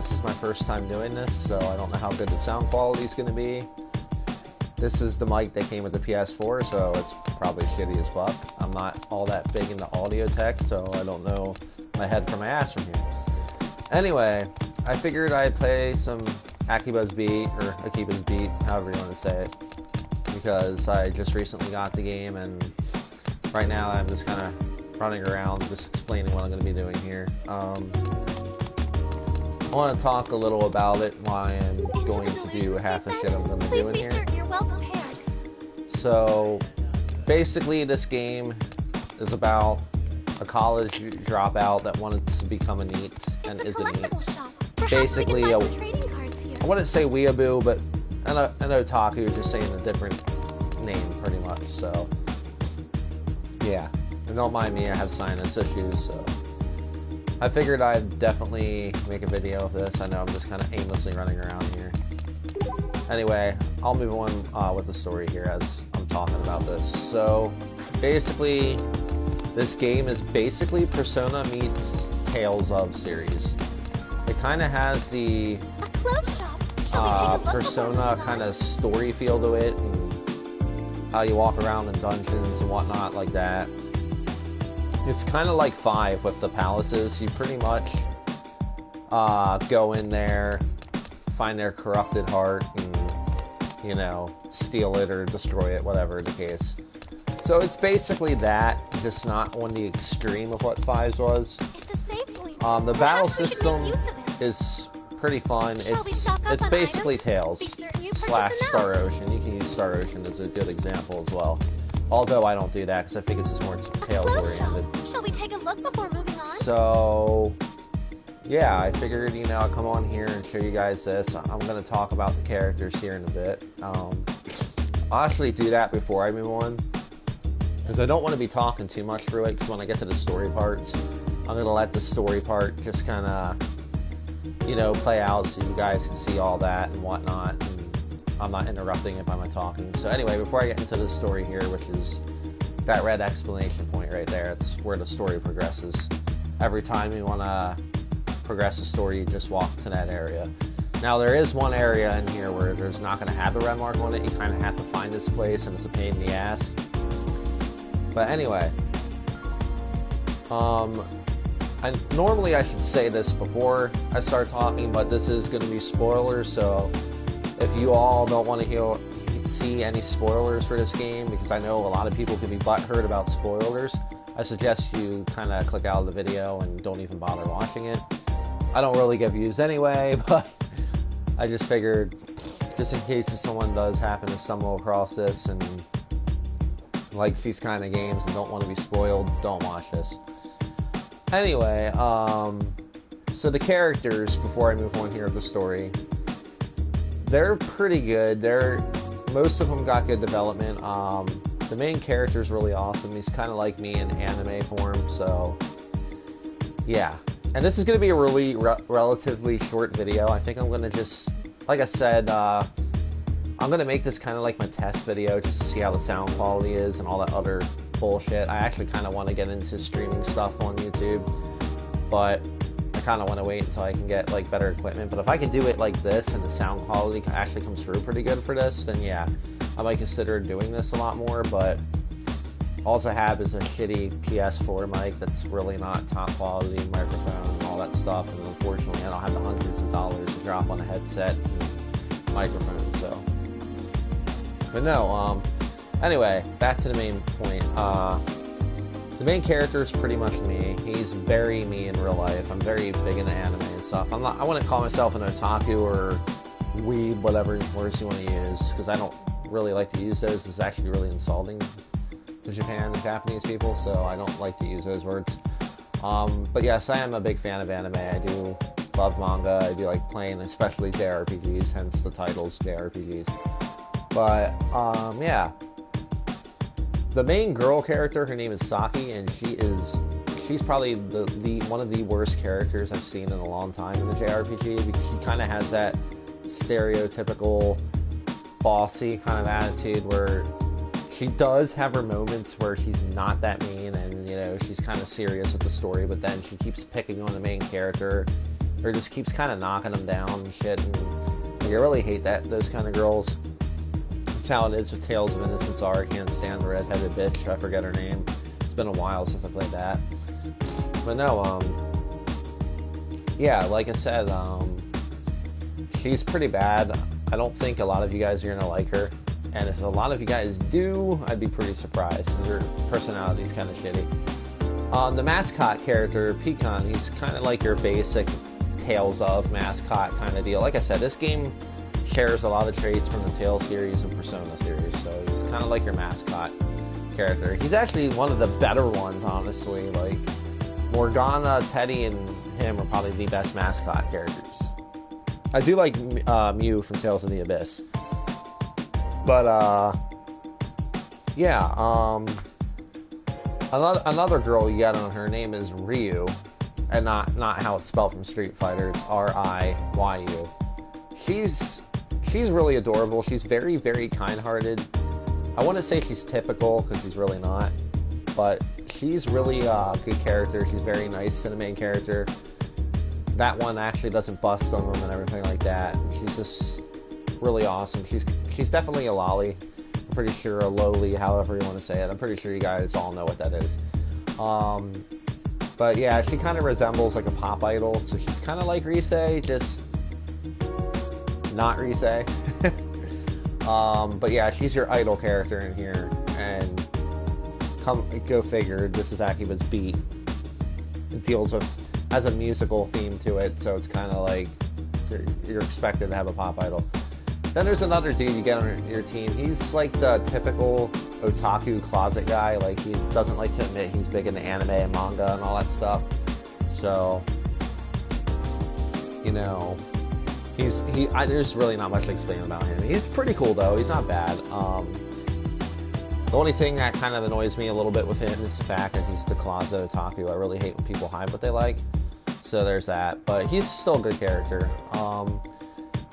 This is my first time doing this, so I don't know how good the sound quality is going to be. This is the mic that came with the PS4, so it's probably shitty as fuck. I'm not all that big into audio tech, so I don't know my head from my ass from here. Anyway, I figured I'd play some AKIBA'S beat, or AKIBA'S beat, however you want to say it, because I just recently got the game, and right now I'm just kind of running around, just explaining what I'm going to be doing here. I want to talk a little about it, why I'm going to do half the shit I'm going to do in here. So, basically this game is about a college dropout that wanted to become a NEET and is a NEET. Basically, I wouldn't say weeaboo, but an otaku, just saying a different name pretty much, so yeah. And don't mind me, I have sinus issues, so I figured I'd definitely make a video of this. I know I'm just kind of aimlessly running around here. Anyway, I'll move on with the story here as I'm talking about this. So, basically, this game is basically Persona meets Tales of series. It kind of has the Persona kind of story feel to it, and how you walk around in dungeons and whatnot like that. It's kind of like 5 with the palaces. You pretty much go in there, find their corrupted heart, and, you know, steal it or destroy it, whatever the case. So it's basically that, just not on the extreme of what 5's was. The battle system is pretty fun. It's basically Tales / Star Ocean. You can use Star Ocean as a good example as well. Although I don't do that because I think it's just more Tales oriented. Shall we take a look before moving on? So, yeah, I figured, you know, I'll come on here and show you guys this. I'm going to talk about the characters here in a bit. I'll actually do that before I move on, because I don't want to be talking too much through it, because when I get to the story parts, I'm going to let the story part just kind of, you know, play out so you guys can see all that and whatnot. And I'm not interrupting it by my talking. So anyway, before I get into the story here, which is that red exclamation point right there, it's where the story progresses. Every time you want to progress the story, you just walk to that area. Now there is one area in here where there's not going to have the red mark on it. You kind of have to find this place, and it's a pain in the ass. But anyway, normally I should say this before I start talking, but this is going to be spoilers, so if you all don't want to see any spoilers for this game, because I know a lot of people can be butthurt about spoilers, I suggest you kind of click out of the video and don't even bother watching it. I don't really get views anyway, but I just figured, just in case if someone does happen to stumble across this and likes these kind of games and don't want to be spoiled, don't watch this. Anyway, so the characters, before I move on here with the story, they're pretty good. Most of them got good development. The main character is really awesome. He's kind of like me in anime form, so yeah. And this is going to be a really relatively short video. I think I'm going to just, like I said, I'm going to make this kind of like my test video, just to see how the sound quality is and all that other bullshit. I actually kind of want to get into streaming stuff on YouTube, but I kind of want to wait until I can get like better equipment. But if I can do it like this and the sound quality actually comes through pretty good for this, then yeah, I might consider doing this a lot more. But all I have is a shitty PS4 mic that's really not top quality microphone and all that stuff, and unfortunately I don't have the hundreds of dollars to drop on a headset and microphone, so. But no, anyway, back to the main point. The main character is pretty much me. He's very me in real life. I'm very big into anime and stuff. I wouldn't call myself an otaku or weeb, whatever words you want to use, because I don't really like to use those. It's actually really insulting to Japan and Japanese people, so I don't like to use those words. But yes, I am a big fan of anime. I do love manga. I do like playing, especially Jrpgs, hence the titles Jrpgs. But, yeah. The main girl character, her name is Saki, and she's probably one of the worst characters I've seen in a long time in the JRPG, because she kind of has that stereotypical bossy kind of attitude where she does have her moments where she's not that mean and, you know, she's kind of serious with the story, but then she keeps picking on the main character or just keeps kind of knocking them down and shit. And like, I really hate those kind of girls. That's how it is with Tales of Innocence R. I can't stand the redheaded bitch. I forget her name. It's been a while since I played that. But no, yeah, like I said, she's pretty bad. I don't think a lot of you guys are gonna like her. And if a lot of you guys do, I'd be pretty surprised, because her personality's kind of shitty. The mascot character, Pecan, he's kind of like your basic Tales of mascot kind of deal. Like I said, this game shares a lot of traits from the Tales series and Persona series, so he's kind of like your mascot character. He's actually one of the better ones, honestly. Like, Morgana, Teddy, and him are probably the best mascot characters. I do like Mew from Tales of the Abyss. But, yeah, another girl you got on her name is Ryu, and not how it's spelled from Street Fighter. It's R-I-Y-U. She's really adorable. She's very, very kind-hearted. I wouldn't say she's typical, because she's really not, but she's really a good character. She's very nice to the main character. That one actually doesn't bust on them and everything like that. She's just really awesome. She's definitely a lolly. I'm pretty sure a lowly, however you want to say it. I'm pretty sure you guys all know what that is. But yeah, she kind of resembles like a pop idol, so she's kind of like Rise, just not Rise. But yeah, she's your idol character in here, and go figure, this is AKIBA'S Beat. It has a musical theme to it, so it's kind of like you're expected to have a pop idol. Then there's another dude you get on your team. He's like the typical otaku closet guy. Like, he doesn't like to admit he's big into anime and manga and all that stuff. So, you know, there's really not much to explain about him. He's pretty cool though. He's not bad. The only thing that kind of annoys me a little bit with him is the fact that he's the closet otaku. I really hate when people hide what they like. So there's that. But he's still a good character.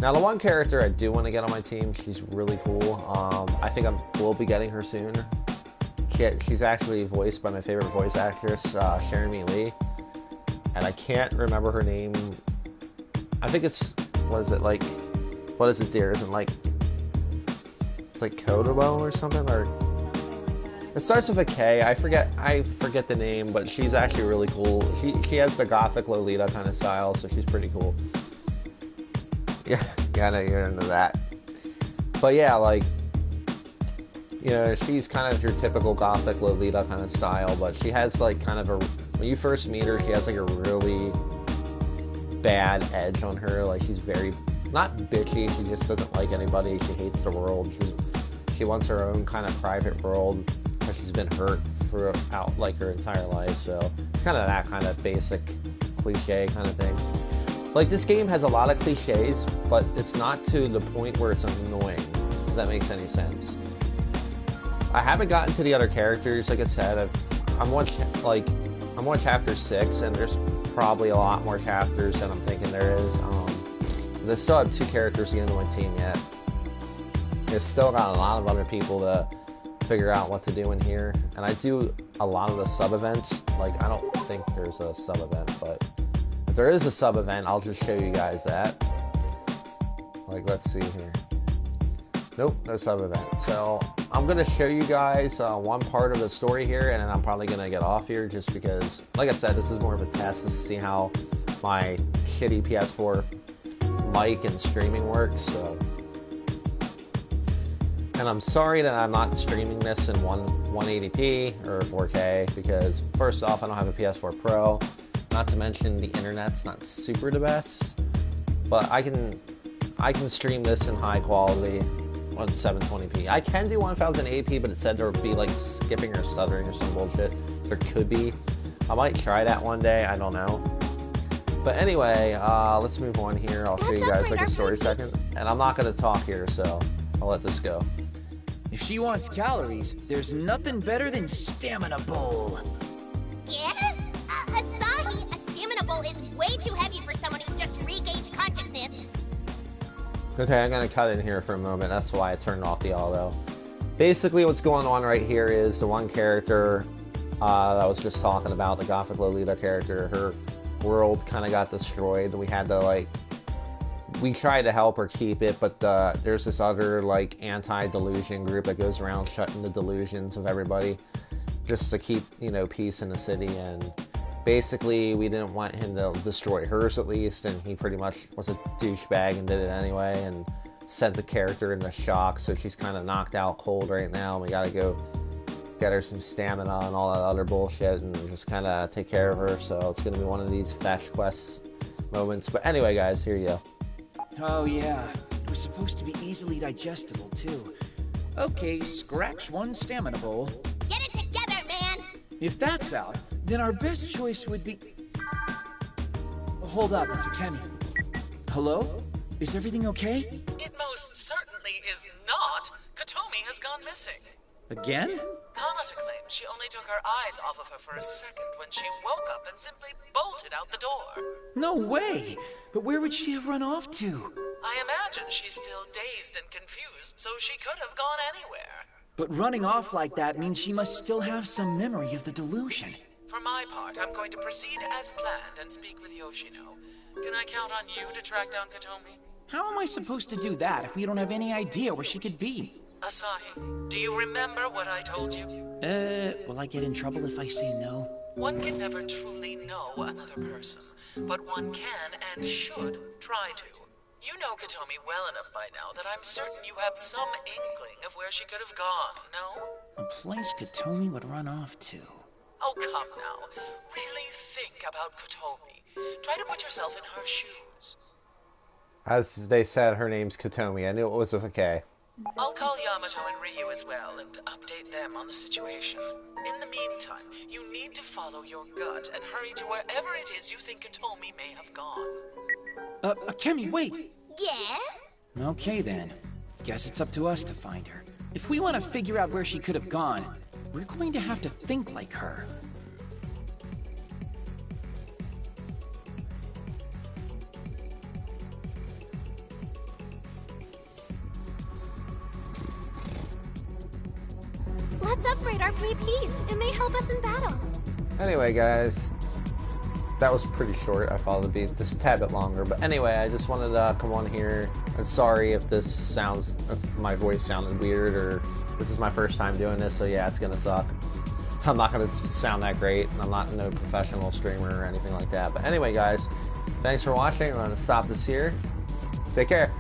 Now, the one character I do want to get on my team, she's really cool. I think we'll be getting her soon. She's actually voiced by my favorite voice actress, Jeremy Lee. And I can't remember her name. I think it's, what is it, dear? Isn't like, it's like Kodobo or something? Or it starts with a K. I forget the name, but she's actually really cool. She has the gothic Lolita kind of style, so she's pretty cool. Yeah, I know you're into that. But yeah, like, you know, she's kind of your typical gothic Lolita kind of style, but she has like kind of when you first meet her, she has like a really bad edge on her. Like, she's very, not bitchy, she just doesn't like anybody, she hates the world, she wants her own kind of private world, because she's been hurt throughout like her entire life, so it's kind of that kind of basic cliche kind of thing. Like, this game has a lot of cliches, but it's not to the point where it's annoying, if that makes any sense. I haven't gotten to the other characters. Like I said, I'm on chapter 6, and there's probably a lot more chapters than I'm thinking there is. 'Cause I still have 2 characters to get into my team yet. There's still got a lot of other people to figure out what to do in here, and I do a lot of the sub-events. Like, I don't think there's a sub-event, but if there is a sub-event, I'll just show you guys that. Like, let's see here. Nope, no sub-event. So, I'm going to show you guys one part of the story here, and then I'm probably going to get off here just because, like I said, this is more of a test to see how my shitty PS4 mic and streaming works, so. And I'm sorry that I'm not streaming this in 180p or 4K, because first off, I don't have a PS4 Pro. Not to mention the internet's not super the best, but I can stream this in high quality on 720p. I can do 1080p, but it said there would be like skipping or stuttering or some bullshit. There could be. I might try that one day, I don't know. But anyway, let's move on here. I'll show you guys like a story second. And I'm not going to talk here, so I'll let this go. If she wants calories, there's nothing better than Stamina Bowl. Yeah? Asahi, a stamina bowl is way too heavy for someone who's just regained consciousness. Okay, I'm going to cut in here for a moment. That's why I turned off the auto. Basically, what's going on right here is the one character that I was just talking about, the Gothic Lolita character, world kind of got destroyed. We had to, like, we tried to help her keep it, but there's this other, like, anti-delusion group that goes around shutting the delusions of everybody just to keep, you know, peace in the city. And basically we didn't want him to destroy hers, at least, and he pretty much was a douchebag and did it anyway and sent the character into shock, so she's kind of knocked out cold right now. We gotta go get her some stamina and all that other bullshit and just kind of take care of her. So it's gonna be one of these fetch quest moments. But anyway, guys, here you go. Oh yeah, it was supposed to be easily digestible too. Okay, scratch one stamina bowl. Get it together, man! If that's out, then our best choice would be... Hold up, it's Akemi. Hello? Is everything okay? It most certainly is not. Katomi has gone missing. Again? Kanata claims she only took her eyes off of her for a second when she woke up and simply bolted out the door. No way! But where would she have run off to? I imagine she's still dazed and confused, so she could have gone anywhere. But running off like that means she must still have some memory of the delusion. For my part, I'm going to proceed as planned and speak with Yoshino. Can I count on you to track down Katomi? How am I supposed to do that if we don't have any idea where she could be? Asahi, do you remember what I told you? Will I get in trouble if I say no? One can never truly know another person, but one can and should try to. You know Katomi well enough by now that I'm certain you have some inkling of where she could have gone, no? A place Katomi would run off to. Oh, come now. Really think about Katomi. Try to put yourself in her shoes. As they said, her name's Katomi. I knew it was with a K. I'll call Yamato and Ryu as well and update them on the situation. In the meantime, you need to follow your gut and hurry to wherever it is you think Katomi may have gone. Akemi, wait! Yeah? Okay then. Guess it's up to us to find her. If we want to figure out where she could have gone, we're going to have to think like her. Let's upgrade our Jrpgs. It may help us in battle. Anyway, guys, that was pretty short. I thought it'd be just a tad bit longer. But anyway, I just wanted to come on here. And sorry if if my voice sounded weird, or this is my first time doing this, so yeah, it's gonna suck. I'm not gonna sound that great. I'm not no professional streamer or anything like that. But anyway, guys, thanks for watching. I'm gonna stop this here. Take care.